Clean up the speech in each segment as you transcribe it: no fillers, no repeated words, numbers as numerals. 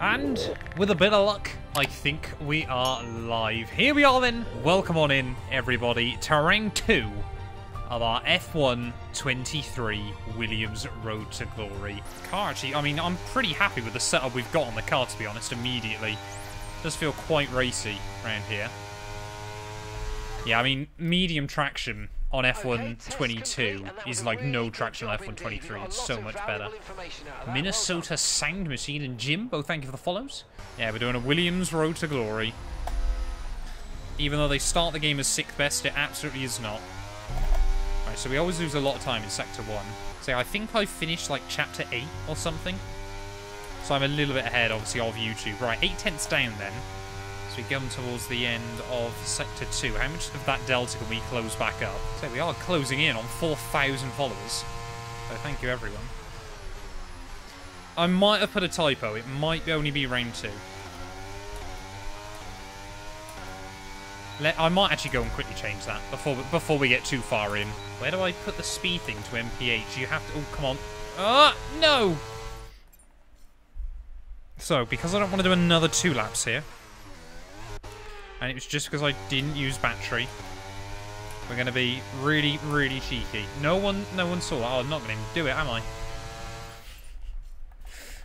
And with a bit of luck, I think we are live. Here we are then. Welcome on in, everybody, to round 2 of our F123 Williams Road to Glory car. Actually, I mean, I'm pretty happy with the setup we've got on the car, to be honest, immediately. It does feel quite racy around here. Yeah, I mean, medium traction on F122 is like no traction on F123. It's so much better. Minnesota Sound Machine and Jim, both thank you for the follows. Yeah, we're doing a Williams Road to Glory. Even though they start the game as 6th best, it absolutely is not. Right, so we always lose a lot of time in Sector 1. So I think I finished like Chapter 8 or something. So I'm a little bit ahead, obviously, of YouTube. Right, 8/10 down then. So we come towards the end of Sector 2. How much of that delta can we close back up? So we are closing in on 4,000 followers. So thank you, everyone. I might have put a typo. It might only be round 2. I might actually go and quickly change that before we get too far in. Where do I put the speed thing to MPH? You have to... Oh, come on. Ah, no! So, because I don't want to do another 2 laps here, and it was just because I didn't use battery, we're going to be really, really cheeky. No one saw that. Oh, I'm not going to do it, am I?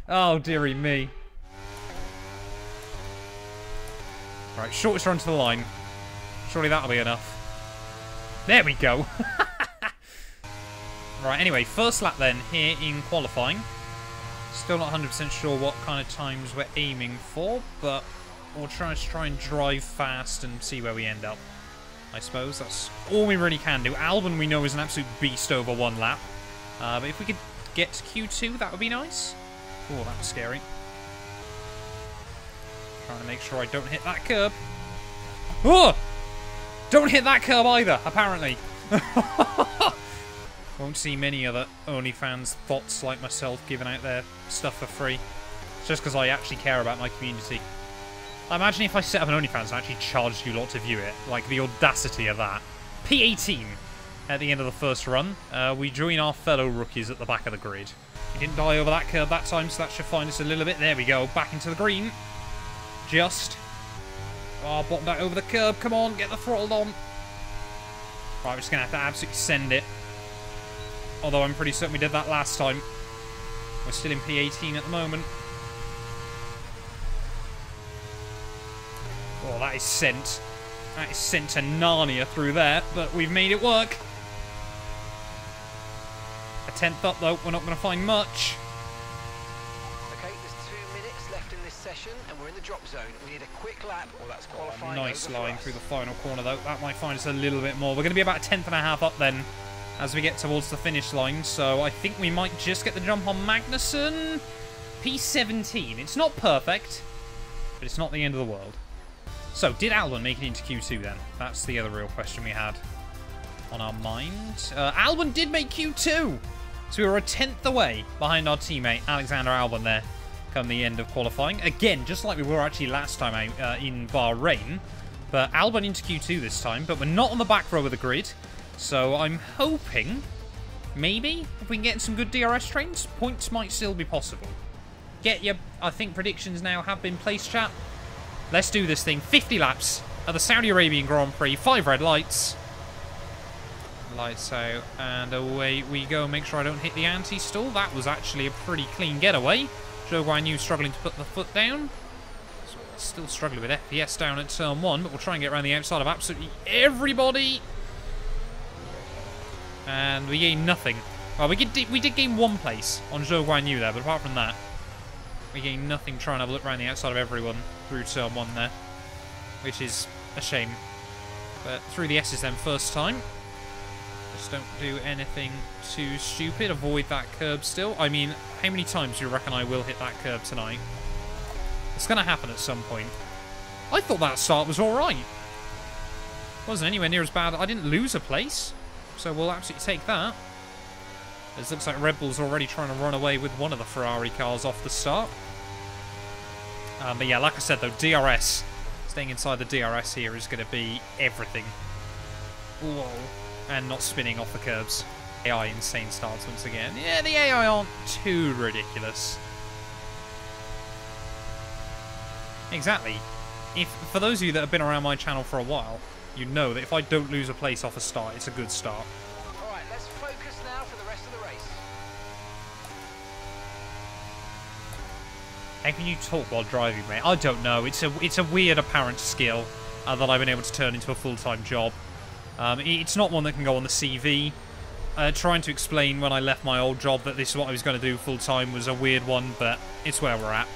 Oh, dearie me. Right, shortest run to the line. Surely that'll be enough. There we go. Right, anyway, first lap then, here in qualifying. Still not 100% sure what kind of times we're aiming for, but we'll try and drive fast and see where we end up. I suppose that's all we really can do. Albon, we know, is an absolute beast over 1 lap. But if we could get to Q2, that would be nice. Oh, that was scary. Trying to make sure I don't hit that curb. Oh! Don't hit that curb either, apparently. Won't see many other OnlyFans bots like myself giving out their stuff for free. It's just because I actually care about my community. I imagine if I set up an OnlyFans and actually charged you lot to view it. Like, the audacity of that. P18 at the end of the first run. We join our fellow rookies at the back of the grid. We didn't die over that curb that time, so that should find us a little bit. There we go, back into the green. Just. Oh, bottomed out over the curb. Come on, get the throttle on. Right, we're just going to have to absolutely send it. Although I'm pretty certain we did that last time. We're still in P18 at the moment. Oh, that is sent. That is sent to Narnia through there, but we've made it work. A 10th up, though. We're not going to find much. Okay, there's 2 minutes left in this session, and we're in the drop zone. We need a quick lap, or that's qualifying. Nice line through the final corner, though. That might find us a little bit more. We're going to be about a 10.5 up then, as we get towards the finish line. So I think we might just get the jump on Magnussen. P17. It's not perfect, but it's not the end of the world. So, did Albon make it into Q2 then? That's the other real question we had on our mind. Albon did make Q2! So we were a 10th away behind our teammate Alexander Albon there come the end of qualifying. Again, just like we were actually last time out in Bahrain. But Albon into Q2 this time, but we're not on the back row of the grid. So I'm hoping, maybe, if we can get some good DRS trains, points might still be possible. Get your, I think, predictions now have been placed, chat. Let's do this thing. 50 laps at the Saudi Arabian Grand Prix. 5 red lights. Lights out. And away we go. Make sure I don't hit the anti-stall. That was actually a pretty clean getaway. Zhou Guanyu struggling to put the foot down. So still struggling with FPS down at turn 1. But we'll try and get around the outside of absolutely everybody. And we gained nothing. Well, we did gain 1 place on Zhou Guanyu there. But apart from that, we gained nothing trying to have a look around the outside of everyone through turn 1 there, which is a shame. But through the S's then first time. Just don't do anything too stupid. Avoid that curb still. I mean, how many times do you reckon I will hit that curb tonight? It's going to happen at some point. I thought that start was alright. Wasn't anywhere near as bad. I didn't lose a place, so we'll absolutely take that. It looks like Red Bull's already trying to run away with one of the Ferrari cars off the start. But yeah, like I said though, DRS. Staying inside the DRS here is going to be everything. Whoa. And not spinning off the curbs. AI insane starts once again. Yeah, the AI aren't too ridiculous. Exactly. For those of you that have been around my channel for a while, you know that if I don't lose a place off a start, it's a good start. Alright, let's focus now for the rest of the race. How can you talk while driving, mate? I don't know. It's a weird apparent skill that I've been able to turn into a full-time job. It's not one that can go on the CV. Trying to explain when I left my old job that this is what I was going to do full-time was a weird one, but it's where we're at.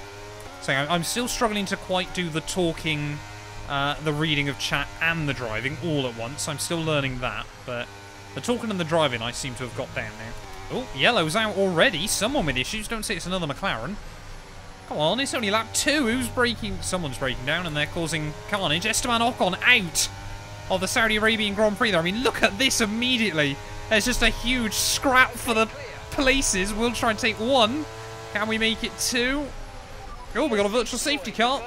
So I'm still struggling to quite do the talking, the reading of chat, and the driving all at once. I'm still learning that, but the talking and the driving I seem to have got down now. Oh, yellow's out already. Someone with issues. Don't say it's another McLaren. Come on, it's only lap 2. Who's braking? Someone's braking down, and they're causing carnage. Esteban Ocon out of the Saudi Arabian Grand Prix there. I mean, look at this immediately. There's just a huge scrap for the places. We'll try and take 1. Can we make it 2? Oh, we got a virtual safety car.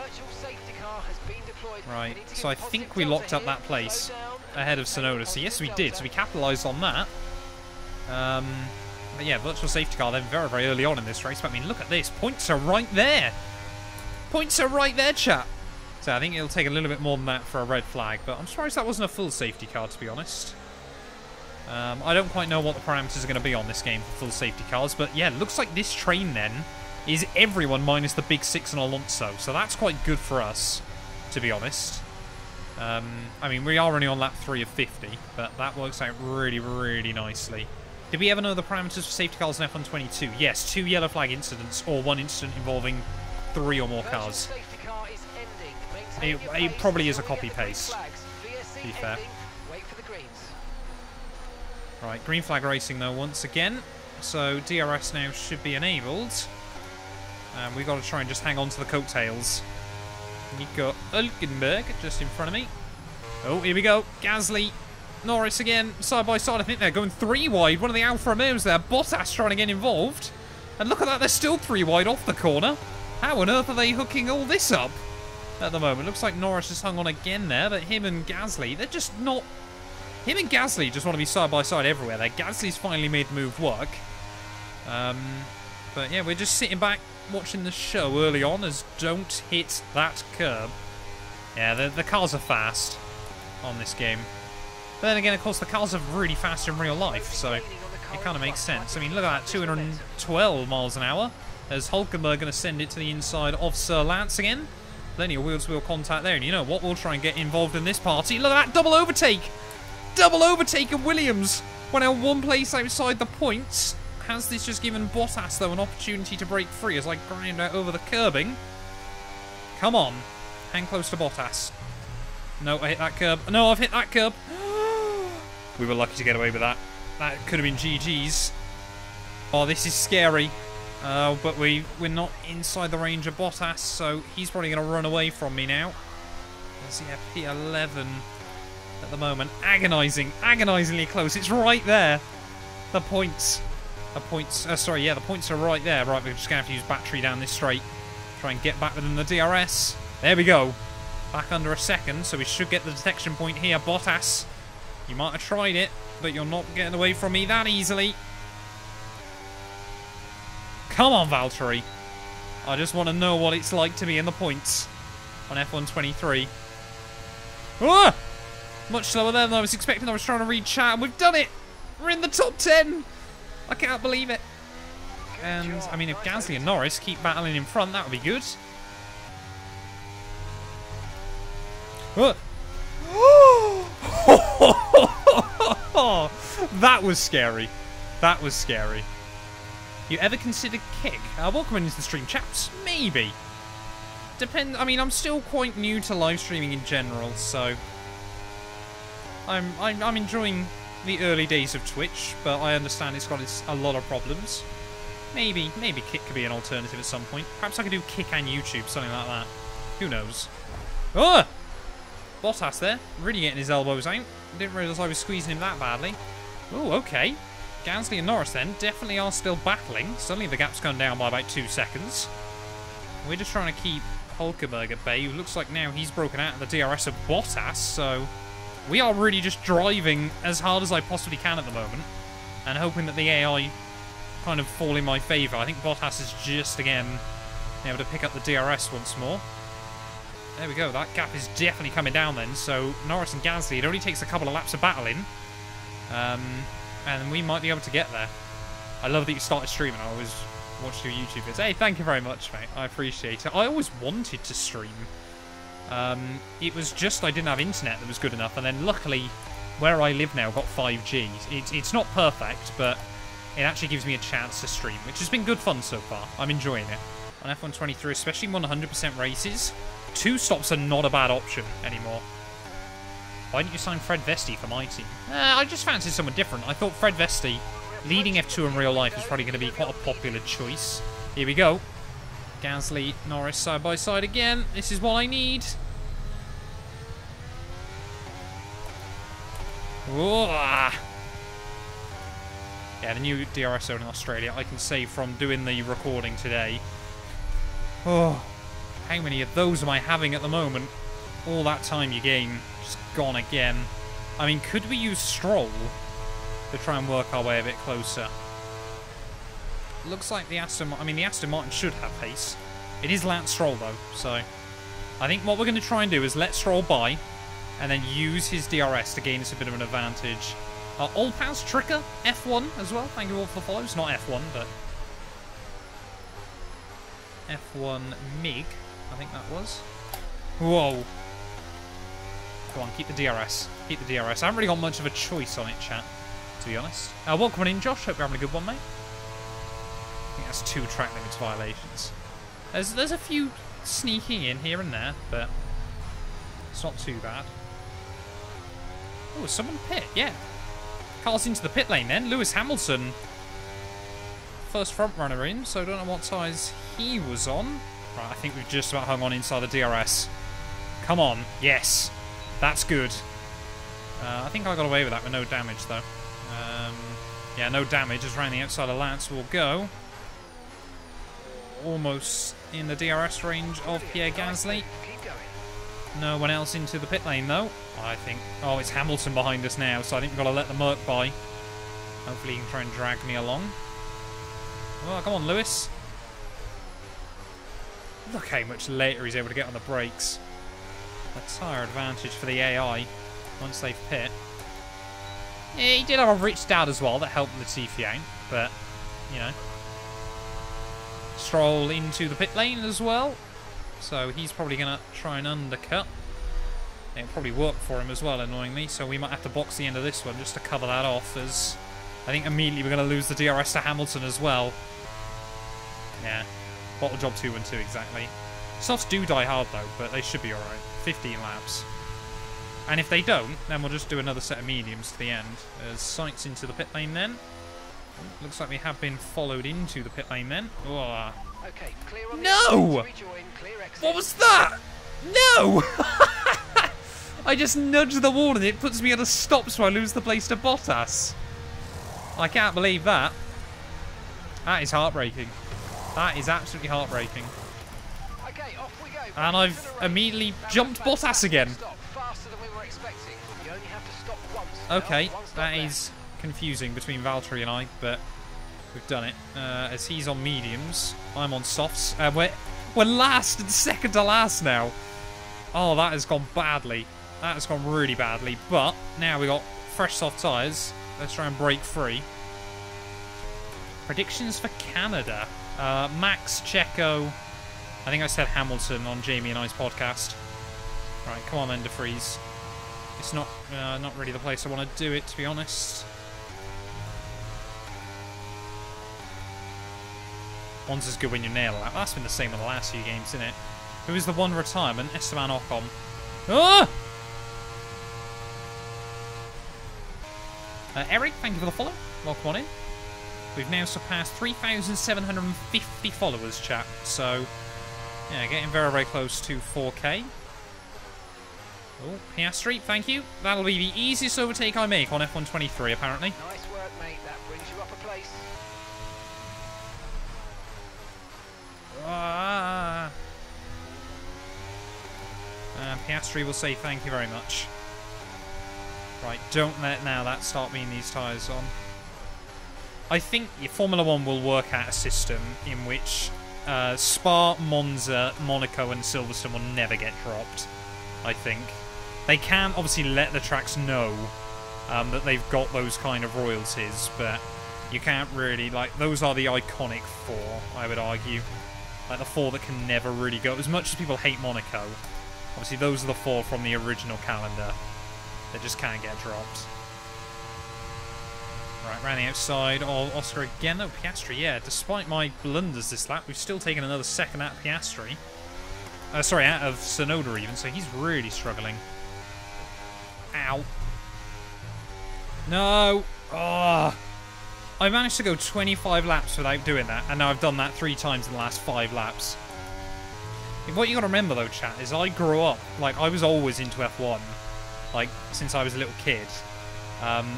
Right, so I think we locked up that place ahead of Sonoda. So yes, we did. So we capitalised on that. But yeah, virtual safety car then very, very early on in this race. But I mean, look at this. Points are right there. Points are right there, chat. So I think it'll take a little bit more than that for a red flag. But I'm surprised that wasn't a full safety car, to be honest. I don't quite know what the parameters are going to be on this game for full safety cars. But yeah, it looks like this train then is everyone minus the Big 6 and Alonso. So that's quite good for us, to be honest. I mean, we are only on lap 3 of 50, but that works out really, really nicely. Did we ever know the parameters for safety cars in F122? Yes, 2 yellow flag incidents or 1 incident involving 3 or more cars. It probably is a copy-paste, to be fair. Right, green flag racing though once again. So DRS now should be enabled. We've got to try and just hang on to the coattails. Nico Hülkenberg just in front of me. Oh, here we go. Gasly. Norris again. Side by side. I think they're going 3 wide. One of the Alfa Romeos there. Bottas trying to get involved. And look at that. They're still 3 wide off the corner. How on earth are they hooking all this up at the moment? Looks like Norris has hung on again there. But him and Gasly, they're just not... Him and Gasly just want to be side by side everywhere there. Gasly's finally made the move work. But yeah, we're just sitting back watching the show early on as don't hit that curb. Yeah, the cars are fast on this game. But then again, of course, the cars are really fast in real life, so it kind of makes sense. I mean, look at that, 212 miles an hour. As Hülkenberg going to send it to the inside of Sir Lance again. Plenty of wheel-to-wheel contact there, and you know what? We'll try and get involved in this party. Look at that, double overtake! Double overtake of Williams! When they're 1 place outside the points. Has this just given Bottas, though, an opportunity to break free as I grind out over the curbing? Come on. Hang close to Bottas. No, I hit that curb. No, I've hit that curb. We were lucky to get away with that. That could have been GG's. Oh, this is scary. But we're not inside the range of Bottas, so he's probably going to run away from me now. There's the P11 at the moment. Agonisingly close. It's right there. The points. The points are right there. Right, we're just going to have to use battery down this straight. Try and get back within the DRS. There we go. Back under a second, so we should get the detection point here. Bottas, you might have tried it, but you're not getting away from me that easily. Come on, Valtteri. I just want to know what it's like to be in the points on F123. Ah! Much slower than I was expecting. I was trying to read chat, and we've done it. We're in the top 10. I can't believe it. And, I mean, if Gasly and Norris keep battling in front, that would be good. That was scary. That was scary. You ever consider kick? Welcome into the stream, chaps. Maybe. I mean, I'm still quite new to live streaming in general, so... I'm enjoying the early days of Twitch, but I understand it's got a lot of problems. Maybe Kick could be an alternative at some point. Perhaps I could do Kick and YouTube, something like that. Who knows? Oh! Bottas there, really getting his elbows out. Didn't realise I was squeezing him that badly. Oh, okay. Gasly and Norris then definitely are still battling. Suddenly the gap's gone down by about 2 seconds. We're just trying to keep Hülkenberg at bay, who looks like now he's broken out of the DRS of Bottas, so... We are really just driving as hard as I possibly can at the moment and hoping that the AI kind of fall in my favour. I think Bottas is just, again, able to pick up the DRS once more. There we go. That gap is definitely coming down then. So Norris and Gasly, it only takes a couple of laps of battling. And we might be able to get there. I love that you started streaming. I always watched your YouTube vids. Hey, thank you very much, mate. I appreciate it. I always wanted to stream. It was just I didn't have internet that was good enough. And then luckily, where I live now, got 5G. It's not perfect, but it actually gives me a chance to stream, which has been good fun so far. I'm enjoying it. On F123, especially 100% races, 2 stops are not a bad option anymore. Why didn't you sign Fred Vesti for my team? I just fancied someone different. I thought Fred Vesti, leading F2 in real life, is probably going to be quite a popular choice. Here we go. Gasly, Norris side by side again. This is what I need. Whoa. Yeah, the new DRS zone in Australia, I can say from doing the recording today. Oh, how many of those am I having at the moment? All that time you gain, just gone again. I mean, could we use Stroll to try and work our way a bit closer? Looks like the Aston Martin should have pace. It is Lance Stroll though, so I think what we're going to try and do is let Stroll by and then use his DRS to gain us a bit of an advantage. Old Pals Tricker, F1 as well. Thank you all for the follows. Not F1, but F1 MiG, I think that was. Whoa. Come on, keep the DRS. Keep the DRS. I haven't really got much of a choice on it, chat, to be honest. Welcome in, Josh. Hope you're having a good one, mate. I think that's 2 track limits violations. There's a few sneaking in here and there, but it's not too bad. Oh, someone pit, yeah. Carl's into the pit lane then. Lewis Hamilton, first front runner in, so I don't know what size he was on. Right, I think we've just about hung on inside the DRS. Come on, yes. That's good. I think I got away with that with no damage, though. Yeah, no damage. Just around the outside of Lance will go. Almost in the DRS range of Pierre Gasly. No one else into the pit lane, though. I think... Oh, it's Hamilton behind us now, so I think we've got to let the Merc by. Hopefully he can try and drag me along. Well, come on, Lewis. Look how much later he's able to get on the brakes. A tyre advantage for the AI once they've pit. Yeah, he did have a rich dad as well that helped Latifi out, but, you know. Stroll into the pit lane as well, so he's probably going to try and undercut. It'll probably work for him as well, annoyingly, so we might have to box the end of this one just to cover that off, as I think immediately we're going to lose the DRS to Hamilton as well. Yeah, bottle job 2 and 2 exactly. Softs do die hard though, but they should be alright. 15 laps. And if they don't, then we'll just do another set of mediums to the end. As Sights into the pit lane then. Oh, looks like we have been followed into the pit lane then. Oh. Okay, clear on no! What was that? No! I just nudged the wall and it puts me at a stop, so I lose the place to Bottas. I can't believe that. That is heartbreaking. That is absolutely heartbreaking. Okay, off we go. And I've immediately jumped Bottas again. Faster than we were expecting. You only have to stop once. Okay, that is confusing between Valtteri and I, but we've done it. As he's on mediums, I'm on softs. We're last and second to last now. Oh, that has gone badly. That has gone really badly. But now we got fresh soft tyres. Let's try and break free. Predictions for Canada. Max, Checo. I think I said Hamilton on Jamie and I's podcast. Right, come on then, DeFries. It's not really the place I want to do it, to be honest. One's as good when you nail it. That's been the same in the last few games, isn't it? Who is the one retirement? Esteban Ocon. Ah! Eric, thank you for the follow. Welcome on in. We've now surpassed 3,750 followers, chat. So, yeah, getting very, very close to 4K. Oh, Piastri, thank you. That'll be the easiest overtake I make on F123, apparently. Nice work, mate. That brings you up a place. Piastri will say thank you very much. Right, don't let now that start being these tyres on. I think Formula 1 will work out a system in which Spa, Monza, Monaco, and Silverstone will never get dropped, I think. They can obviously let the tracks know that they've got those kind of royalties, but you can't really, like, those are the iconic 4, I would argue. Like, the 4 that can never really go. As much as people hate Monaco, obviously those are the 4 from the original calendar that just can't get dropped. Right, round the outside, Oscar again. Oh, Piastri, yeah. Despite my blunders this lap, we've still taken another second out of Piastri. Sorry, out of Tsunoda even, so he's really struggling. Ow. No! Oh. I managed to go 25 laps without doing that, and now I've done that 3 times in the last 5 laps. What you gotta remember though, chat, is I grew up, like, I was always into F1, like, since I was a little kid.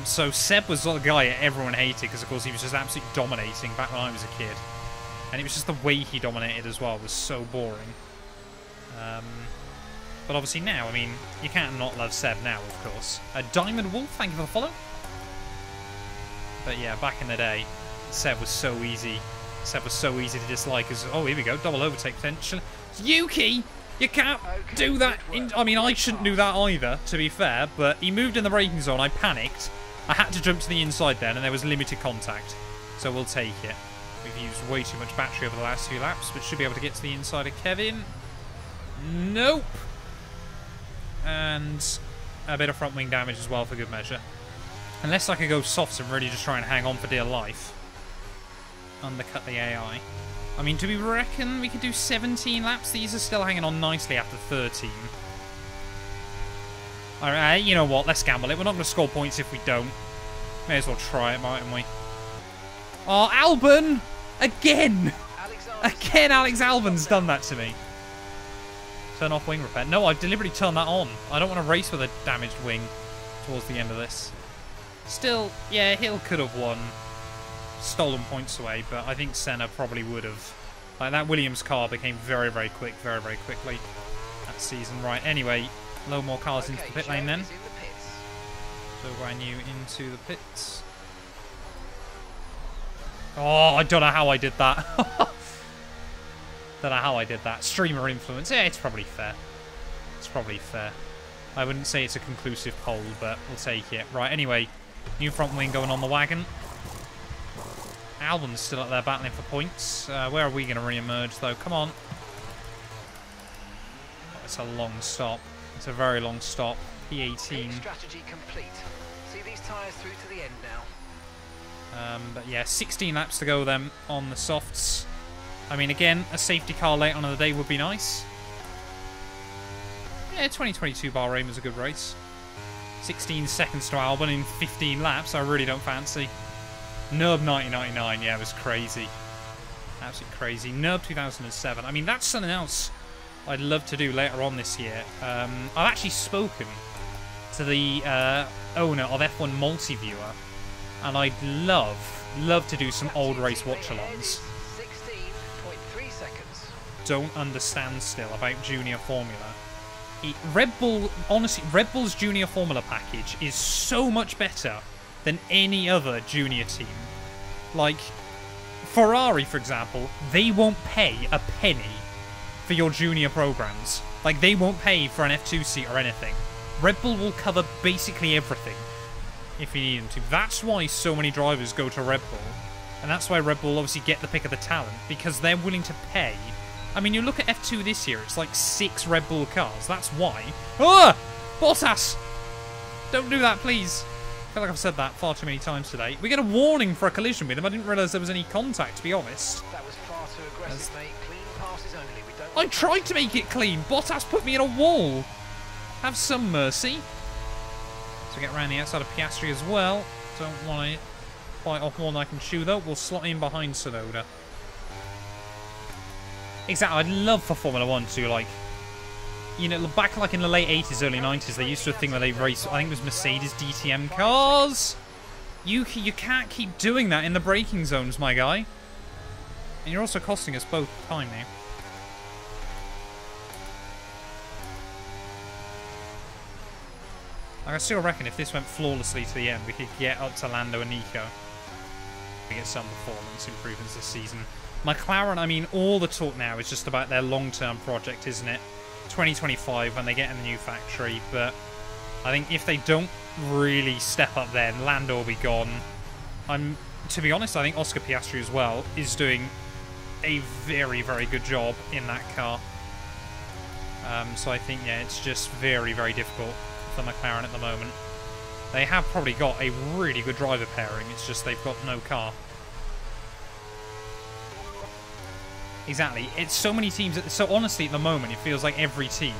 So Seb was the guy that everyone hated, because of course he was just absolutely dominating back when I was a kid. And it was just the way he dominated as well was so boring. But obviously now, I mean, you can't not love Seb now, of course. Diamond Wolf, thank you for the follow. But yeah, back in the day, Seb was so easy. Seb was so easy to dislike. Oh, here we go, double overtake potential. Yuki, you can't do that. I mean, I shouldn't do that either, to be fair. But he moved in the braking zone. I panicked. I had to jump to the inside then, and there was limited contact. So we'll take it. We've used way too much battery over the last few laps, but should be able to get to the inside of Kevin. Nope. And a bit of front wing damage as well for good measure. Unless I could go softs and really just try and hang on for dear life. Undercut the AI. I mean, do we reckon we could do 17 laps? These are still hanging on nicely after 13. Alright, you know what? Let's gamble it. We're not going to score points if we don't. May as well try it, mightn't we? Oh, Albon! Again! Again, Alex Albon's done that to me. Turn off wing repair. No, I've deliberately turned that on. I don't want to race with a damaged wing towards the end of this. Still, yeah, Hill could have won. Stolen points away, but I think Senna probably would have. Like, that Williams car became very, very quick, very, very quickly that season. Right, anyway, a load more cars into the pit lane then. So brand new into the pits. Oh, I don't know how I did that. Don't know how I did that. Streamer influence. Yeah, it's probably fair. It's probably fair. I wouldn't say it's a conclusive poll, but we'll take it. Right, anyway, new front wing going on the wagon. Albon's still up there battling for points. Where are we going to re-emerge, though? Come on. Oh, it's a long stop. It's a very long stop. P18. Strategy complete. See these tyres through to the end now. But yeah, 16 laps to go then on the softs. I mean, again, a safety car late on in the day would be nice. Yeah, 2022 Bahrain was a good race. 16 seconds to Albon in 15 laps, I really don't fancy. Nurb 1999, yeah, it was crazy. Absolutely crazy. Nurb 2007. I mean, that's something else I'd love to do later on this year. I've actually spoken to the owner of F1 Multiviewer, and I'd love to do some old race watch-alongs. 16.3 seconds. Don't understand still about Junior Formula. Red Bull, honestly, Red Bull's Junior Formula package is so much better than any other junior team. Like, Ferrari, for example, they won't pay a penny for your junior programs. Like, they won't pay for an F2 seat or anything. Red Bull will cover basically everything if you need them to. That's why so many drivers go to Red Bull. And that's why Red Bull obviously get the pick of the talent, because they're willing to pay. I mean, you look at F2 this year, it's like 6 Red Bull cars. That's why. Ah! Bottas! Don't do that, please. I feel like I've said that far too many times today. We get a warning for a collision with him. I didn't realise there was any contact, to be honest. That was far too aggressive, mate. Clean passes only. We don't I tried to make it clean. Bottas put me in a wall. Have some mercy. So get around the outside of Piastri as well. Don't want to bite off more than I can chew, though. We'll slot in behind Tsunoda. Exactly. I'd love for Formula 1 to, like, you know, back like in the late 80s, early 90s, they used to do a thing where they race, I think it was Mercedes DTM cars. You can't keep doing that in the braking zones, my guy. And you're also costing us both time now. I still reckon if this went flawlessly to the end, we could get up to Lando and Nico. We get some performance improvements this season. McLaren, I mean, all the talk now is just about their long-term project, isn't it? 2025 when they get in the new factory, but I think if they don't really step up then, Lando will be gone. To be honest, I think Oscar Piastri as well is doing a very, very good job in that car. So I think, yeah, it's just very, very difficult for McLaren at the moment. They have probably got a really good driver pairing, it's just they've got no car. Exactly. It's so many teams. So honestly, at the moment, it feels like every team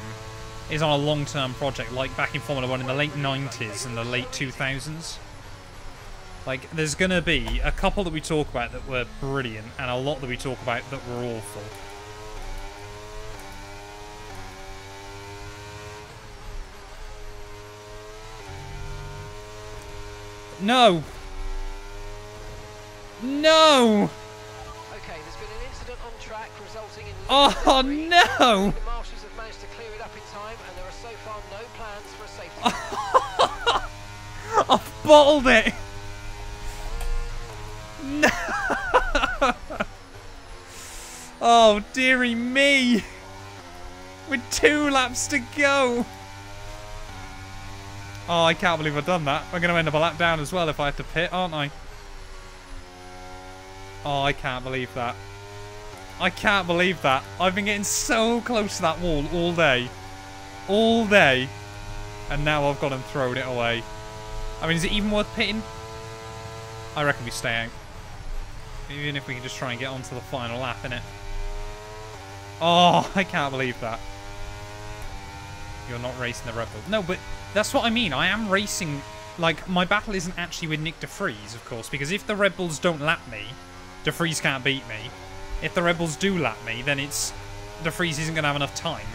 is on a long-term project, like back in Formula 1 in the late 90s and the late 2000s. Like, there's going to be a couple that we talk about that were brilliant, and a lot that we talk about that were awful. No! No! Okay, there's been an incident on track resulting in... Oh, no! The marshals have managed to clear it up in time, and there are so far no plans for a safety. I've bottled it! No! Oh, dearie me! With 2 laps to go! Oh, I can't believe I've done that. I'm going to end up a lap down as well if I have to pit, aren't I? Oh, I can't believe that. I can't believe that. I've been getting so close to that wall all day. All day. And now I've gone and thrown it away. I mean, is it even worth pitting? I reckon we stay out. Even if we can just try and get onto the final lap, innit? Oh, I can't believe that. You're not racing the Red Bull. No, but that's what I mean. I am racing... Like, my battle isn't actually with Nick de Vries, of course, because if the Red Bulls don't lap me, de Vries can't beat me. If the Red Bulls do lap me, then it's... de Vries isn't going to have enough time.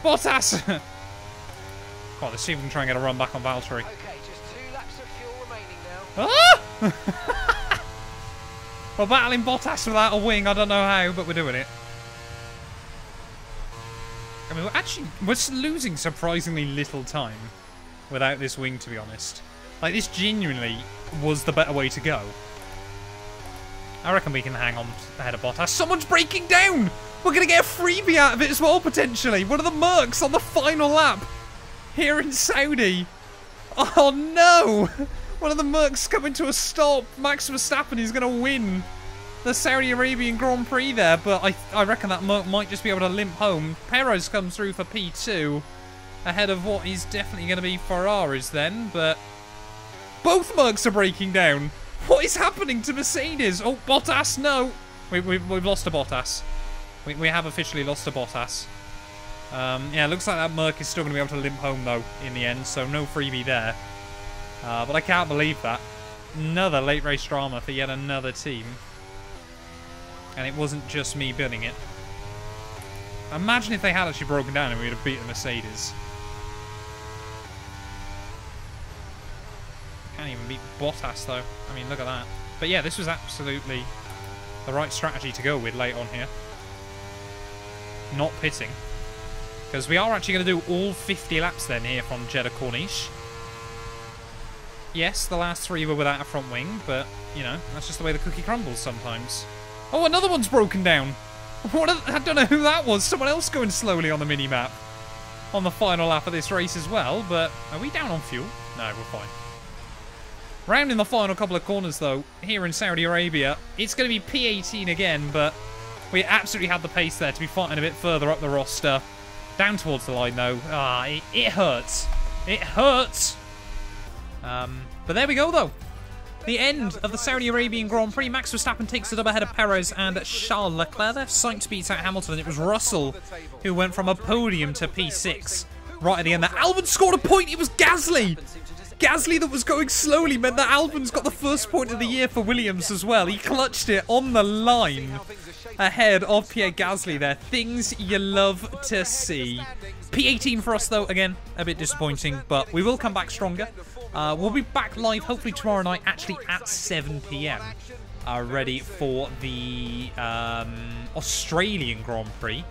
Bottas! Oh, let's see if we can try and get a run back on Valtteri. Okay, just 2 laps of fuel remaining now. We're battling Bottas without a wing. I don't know how, but we're doing it. I mean, we're losing surprisingly little time without this wing, to be honest. Like, this genuinely was the better way to go. I reckon we can hang on ahead of Bottas. Someone's breaking down! We're going to get a freebie out of it as well, potentially. One of the Mercs on the final lap here in Saudi. Oh, no! One of the Mercs coming to a stop. Max Verstappen is going to win the Saudi Arabian Grand Prix there, but I reckon that Merc might just be able to limp home. Perez comes through for P2 ahead of what is definitely going to be Ferraris then, but both Mercs are breaking down. What is happening to Mercedes? Oh, Bottas, no. We've lost to Bottas. We have officially lost to Bottas. Yeah, looks like that Merc is still going to be able to limp home, though, in the end, so no freebie there. But I can't believe that. Another late race drama for yet another team. And it wasn't just me building it. Imagine if they had actually broken down and we would have beaten Mercedes. Can't even beat Bottas, though. I mean, look at that. But yeah, this was absolutely the right strategy to go with late on here. Not pitting. Because we are actually going to do all 50 laps then here from Jeddah Corniche. Yes, the last 3 were without a front wing, but, you know, that's just the way the cookie crumbles sometimes. Oh, another one's broken down. I don't know who that was. Someone else going slowly on the mini-map. On the final lap of this race as well, but are we down on fuel? No, we're fine. Round in the final couple of corners, though, here in Saudi Arabia. It's going to be P18 again, but we absolutely had the pace there to be fighting a bit further up the roster. Down towards the line, though. It hurts. It hurts. But there we go, though. The end of the Saudi Arabian Grand Prix. Max Verstappen takes the dub ahead of Perez and Charles Leclerc. Their Sainz beats out Hamilton. It was Russell who went from a podium to P6 right at the end there. Albon scored a point. It was Gasly. Gasly that was going slowly meant that Albon's got the first point of the year for Williams as well. He clutched it on the line ahead of Pierre Gasly there. Things you love to see. P18 for us, though. Again, a bit disappointing, but we will come back stronger. We'll be back live hopefully tomorrow night, actually at 7 PM. Ready for the Australian Grand Prix.